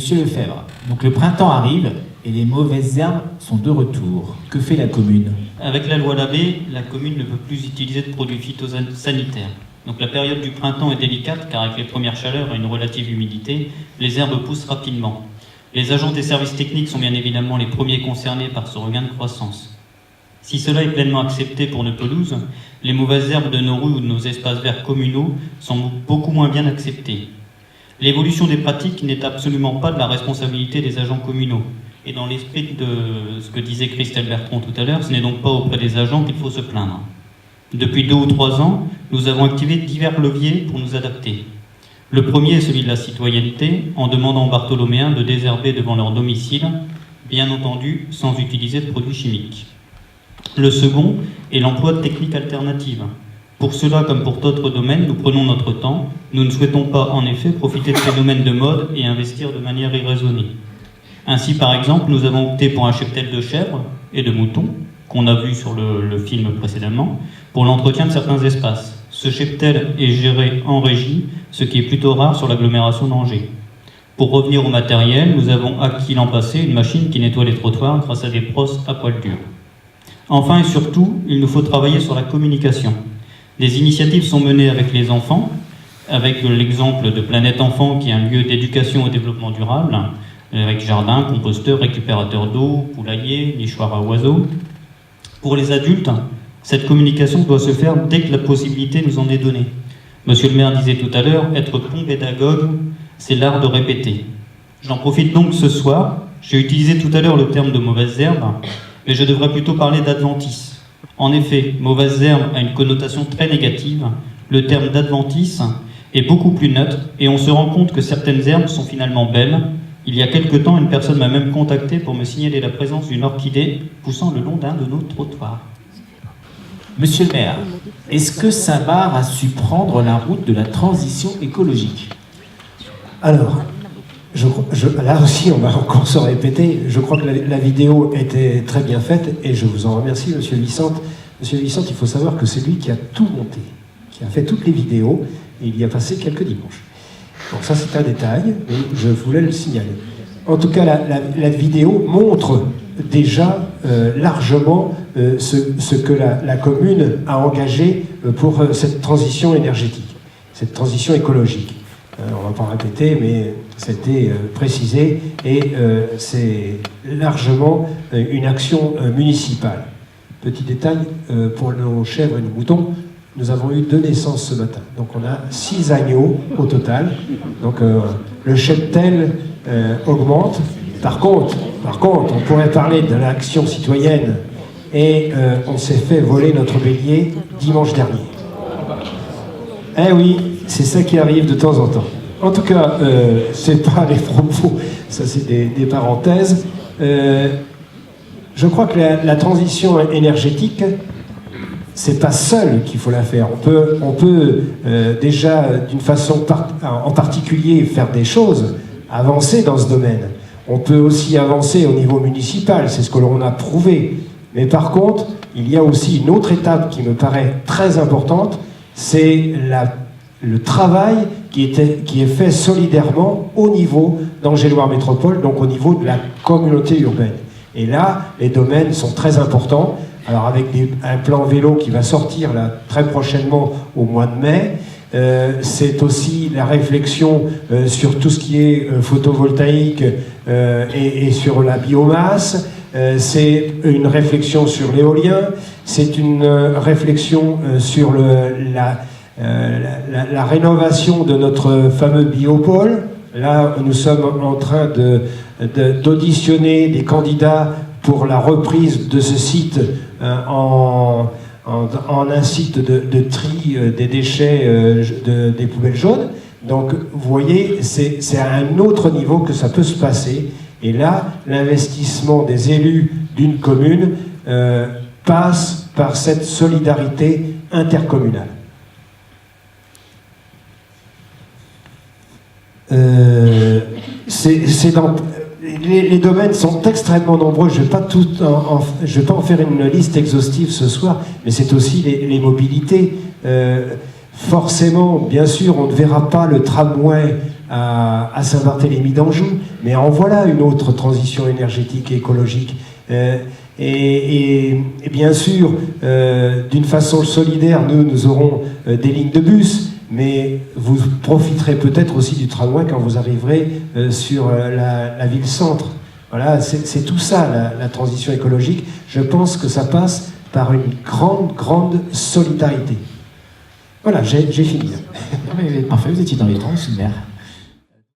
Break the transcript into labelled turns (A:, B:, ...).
A: Monsieur Lefebvre, donc le printemps arrive et les mauvaises herbes sont de retour. Que fait la commune?
B: Avec la loi Labbé, la commune ne peut plus utiliser de produits phytosanitaires. Donc la période du printemps est délicate car avec les premières chaleurs et une relative humidité, les herbes poussent rapidement. Les agents des services techniques sont bien évidemment les premiers concernés par ce regain de croissance. Si cela est pleinement accepté pour nos pelouses, les mauvaises herbes de nos rues ou de nos espaces verts communaux sont beaucoup moins bien acceptées. L'évolution des pratiques n'est absolument pas de la responsabilité des agents communaux. Et dans l'esprit de ce que disait Christelle Bertrand tout à l'heure, ce n'est donc pas auprès des agents qu'il faut se plaindre. Depuis 2 ou 3 ans, nous avons activé divers leviers pour nous adapter. Le premier est celui de la citoyenneté, en demandant aux Bartholoméens de désherber devant leur domicile, bien entendu sans utiliser de produits chimiques. Le second est l'emploi de techniques alternatives. Pour cela, comme pour d'autres domaines, nous prenons notre temps. Nous ne souhaitons pas, en effet, profiter de phénomènes de mode et investir de manière irraisonnée. Ainsi, par exemple, nous avons opté pour un cheptel de chèvres et de moutons, qu'on a vu sur le film précédemment, pour l'entretien de certains espaces. Ce cheptel est géré en régie, ce qui est plutôt rare sur l'agglomération d'Angers. Pour revenir au matériel, nous avons acquis l'an passé une machine qui nettoie les trottoirs grâce à des brosses à poil dur. Enfin et surtout, il nous faut travailler sur la communication. Des initiatives sont menées avec les enfants, avec l'exemple de Planète Enfant, qui est un lieu d'éducation au développement durable, avec jardin, composteur, récupérateur d'eau, poulailler, nichoir à oiseaux. Pour les adultes, cette communication doit se faire dès que la possibilité nous en est donnée. Monsieur le maire disait tout à l'heure, être bon pédagogue, c'est l'art de répéter. J'en profite donc ce soir. J'ai utilisé tout à l'heure le terme de mauvaise herbe, mais je devrais plutôt parler d'adventice. En effet, mauvaise herbe a une connotation très négative. Le terme d'adventice est beaucoup plus neutre et on se rend compte que certaines herbes sont finalement belles. Il y a quelque temps, une personne m'a même contacté pour me signaler la présence d'une orchidée poussant le long d'un de nos trottoirs.
A: Monsieur le maire, est-ce que Saint-Marc a su prendre la route de la transition écologique?
C: Alors, là aussi, on va encore se répéter. Je crois que la vidéo était très bien faite et je vous en remercie, Monsieur Vicente. Monsieur Vicente, il faut savoir que c'est lui qui a tout monté, qui a fait toutes les vidéos et il y a passé quelques dimanches. Donc ça, c'est un détail, mais je voulais le signaler. En tout cas, la vidéo montre déjà largement ce que la commune a engagé pour cette transition énergétique, cette transition écologique. On ne va pas répéter, mais c'était précisé et c'est largement une action municipale. Petit détail, pour nos chèvres et nos moutons, nous avons eu 2 naissances ce matin. Donc on a 6 agneaux au total. Donc le cheptel augmente. Par contre, on pourrait parler de l'action citoyenne et on s'est fait voler notre bélier dimanche dernier. Eh oui, c'est ça qui arrive de temps en temps. En tout cas, c'est pas les propos, ça c'est des parenthèses. Je crois que la transition énergétique, c'est pas seul qu'il faut la faire. On peut déjà, d'une façon en particulier, faire des choses, avancer dans ce domaine. On peut aussi avancer au niveau municipal, c'est ce que l'on a prouvé. Mais par contre, il y a aussi une autre étape qui me paraît très importante, c'est le travail qui est fait solidairement au niveau d'Angers-Loire Métropole, donc au niveau de la communauté urbaine. Et là, les domaines sont très importants. Alors avec un plan vélo qui va sortir là, très prochainement au mois de mai, c'est aussi la réflexion sur tout ce qui est photovoltaïque et sur la biomasse, c'est une réflexion sur l'éolien, c'est une réflexion sur la rénovation de notre fameux biopôle. Là, nous sommes en train d'auditionner des candidats pour la reprise de ce site en un site de tri des déchets des poubelles jaunes. Donc, vous voyez, c'est à un autre niveau que ça peut se passer. Et là, l'investissement des élus d'une commune passe par cette solidarité intercommunale. Les domaines sont extrêmement nombreux. Je ne vais pas en faire une liste exhaustive ce soir, mais c'est aussi les mobilités. Forcément, bien sûr, on ne verra pas le tramway à Saint-Barthélemy d'Anjou, mais en voilà une autre transition énergétique et écologique. Et bien sûr, d'une façon solidaire, nous aurons des lignes de bus, mais vous profiterez peut-être aussi du tramway quand vous arriverez sur la ville-centre. Voilà, c'est tout ça, la transition écologique. Je pense que ça passe par une grande solidarité. Voilà, j'ai fini.
A: Parfait, vous étiez dans les temps, monsieur le maire.